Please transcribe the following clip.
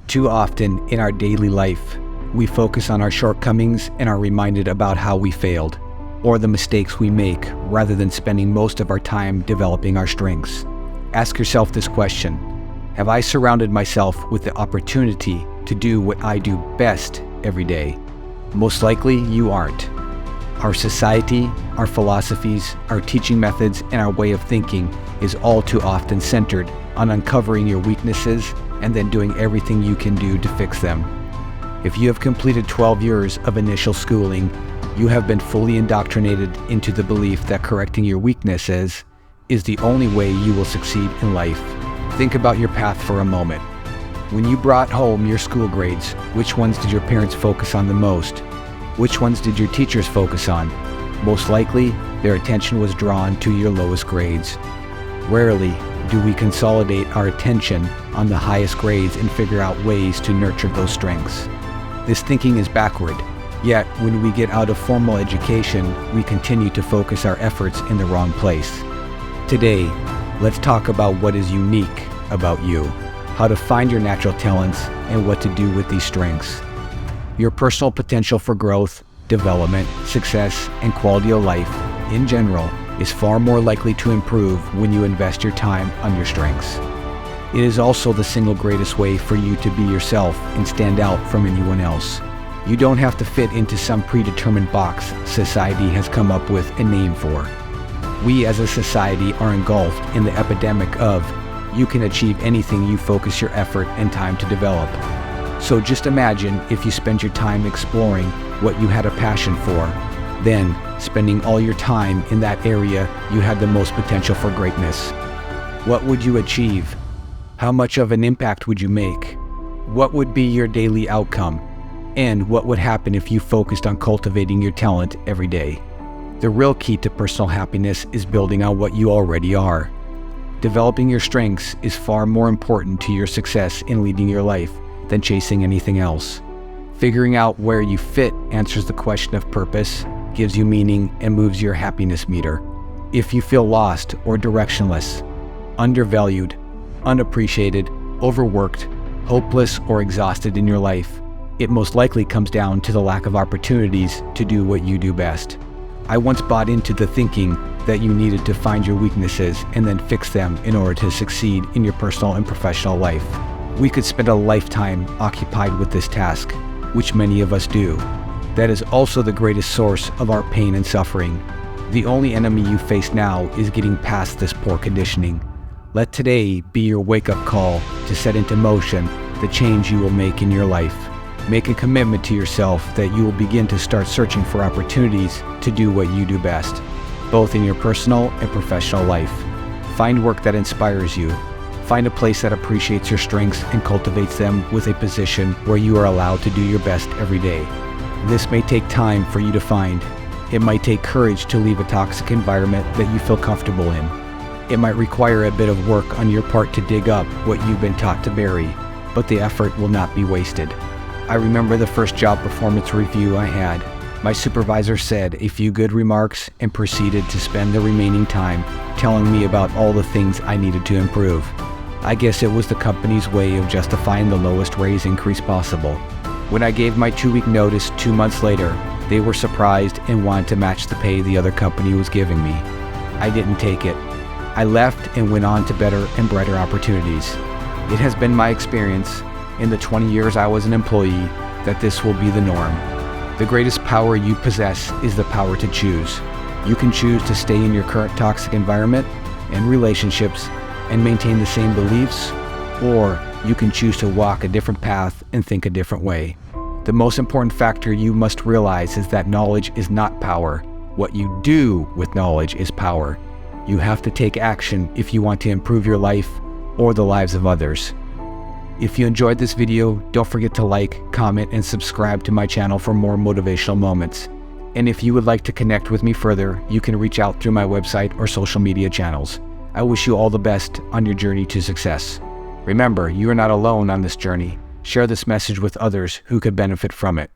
Too often in our daily life, we focus on our shortcomings and are reminded about how we failed, or the mistakes we make, rather than spending most of our time developing our strengths. Ask yourself this question: have I surrounded myself with the opportunity to do what I do best every day? Most likely you aren't. Our society, our philosophies, our teaching methods, and our way of thinking is all too often centered on uncovering your weaknesses and then doing everything you can do to fix them. If you have completed 12 years of initial schooling, you have been fully indoctrinated into the belief that correcting your weaknesses is the only way you will succeed in life. Think about your path for a moment. When you brought home your school grades, which ones did your parents focus on the most? Which ones did your teachers focus on? Most likely, their attention was drawn to your lowest grades. Rarely do we consolidate our attention on the highest grades and figure out ways to nurture those strengths. This thinking is backward, yet when we get out of formal education, we continue to focus our efforts in the wrong place. Today, let's talk about what is unique about you, how to find your natural talents, and what to do with these strengths. Your personal potential for growth, development, success, and quality of life, in general, is far more likely to improve when you invest your time on your strengths. It is also the single greatest way for you to be yourself and stand out from anyone else. You don't have to fit into some predetermined box society has come up with a name for. We as a society are engulfed in the epidemic of you can achieve anything you focus your effort and time to develop. So just imagine if you spent your time exploring what you had a passion for, then spending all your time in that area you had the most potential for greatness. What would you achieve? How much of an impact would you make? What would be your daily outcome? And what would happen if you focused on cultivating your talent every day? The real key to personal happiness is building on what you already are. Developing your strengths is far more important to your success in leading your life than chasing anything else. Figuring out where you fit answers the question of purpose, gives you meaning, and moves your happiness meter. If you feel lost or directionless, undervalued, unappreciated, overworked, hopeless, or exhausted in your life, it most likely comes down to the lack of opportunities to do what you do best. I once bought into the thinking that you needed to find your weaknesses and then fix them in order to succeed in your personal and professional life. We could spend a lifetime occupied with this task, which many of us do. That is also the greatest source of our pain and suffering. The only enemy you face now is getting past this poor conditioning. Let today be your wake-up call to set into motion the change you will make in your life. Make a commitment to yourself that you will begin to start searching for opportunities to do what you do best, both in your personal and professional life. Find work that inspires you. Find a place that appreciates your strengths and cultivates them with a position where you are allowed to do your best every day. This may take time for you to find. It might take courage to leave a toxic environment that you feel comfortable in. It might require a bit of work on your part to dig up what you've been taught to bury, but the effort will not be wasted. I remember the first job performance review I had. My supervisor said a few good remarks and proceeded to spend the remaining time telling me about all the things I needed to improve. I guess it was the company's way of justifying the lowest raise increase possible. When I gave my 2-week notice 2 months later, they were surprised and wanted to match the pay the other company was giving me. I didn't take it. I left and went on to better and brighter opportunities. It has been my experience in the 20 years I was an employee that this will be the norm. The greatest power you possess is the power to choose. You can choose to stay in your current toxic environment and relationships and maintain the same beliefs, or you can choose to walk a different path and think a different way. The most important factor you must realize is that knowledge is not power. What you do with knowledge is power. You have to take action if you want to improve your life or the lives of others. If you enjoyed this video, don't forget to like, comment, and subscribe to my channel for more motivational moments. And if you would like to connect with me further, you can reach out through my website or social media channels. I wish you all the best on your journey to success. Remember, you are not alone on this journey. Share this message with others who could benefit from it.